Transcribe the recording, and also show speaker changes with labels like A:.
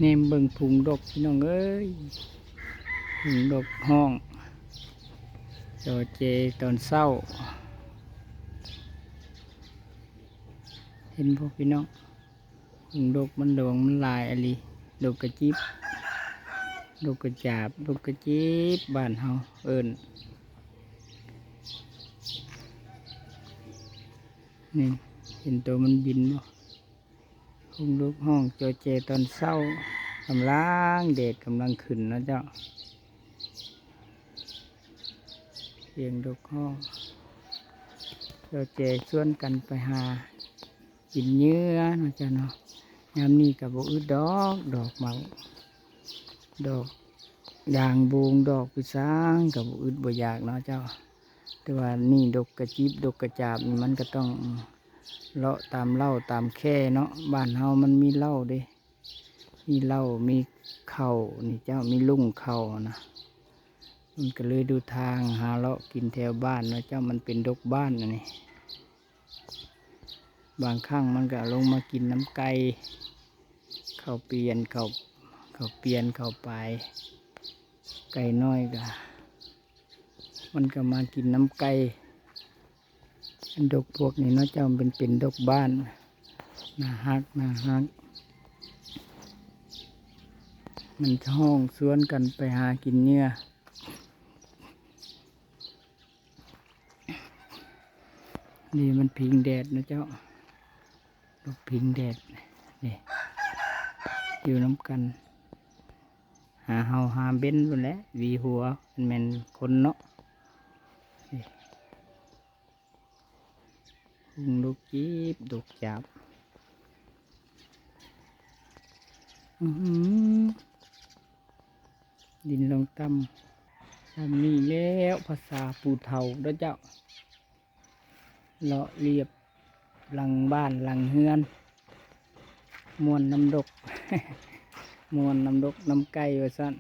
A: เนมเบิ่งพุงดกพี่น้องเอ้ยพุงดกห้องจอเจตอนเศร้าเห็นพวกพี่น้องพุงดกมันดวงมันลายอะไรดกกระจิบดกกระจาบดกกระจิบบ้านเฮาเอิ้นนี่เห็นตัวมันบินบ่พุงดกห้องจอเจตอนเศร้ากำลังเดดกำลังขึ้นนะเจ้าเสียงดกห้องจอเจชวนกันไปหากินเนื้อนะเจ้าเนาะยามนี้กับบ่อึดดอกดอกเมาดอกยางบูงดอกพิซางกับบ่อึดบ่อยากเนาะเจ้าแต่ว่านี่ดกกระจิบดกกระจาบนี่มันก็ต้องเลาะตามเล่าตามแค่เนาะบ้านเฮามันมีเล่าเด้มีเหล้ามีเข่านี่เจ้ามีลุ่งเข่านะมันก็เลยดูทางหาเลาะกินแถวบ้านนะเจ้ามันเป็นดกบ้านนะนี่บางครั้งมันก็ลงมากินน้ำไก่เข้าเปลี่ยนเข้าเปลี่ยนเข้าไปไก่น้อยก็มันก็มากินน้ำไก่อันดกพวกนี้เนาะเจ้าเป็นดกบ้านน่าฮักมันห้องสวนกันไปหากินเนื้อนี่มันพิงแดดนะเจ้าดอกพิงแดดนี่อยู่น้ำกันหาเฮาหาเบ้นไปแล้ววีหัวมันแม่นคนเนาะลูกจีบดกจับดินลงต่ำทำนี่แล้วภาษาปูเทาเด้อเจ้าเลาะเรียบหลังบ้านหลังเฮือนมวนน้ำดก มวนน้ำดกน้ำไก่ว่าสั้น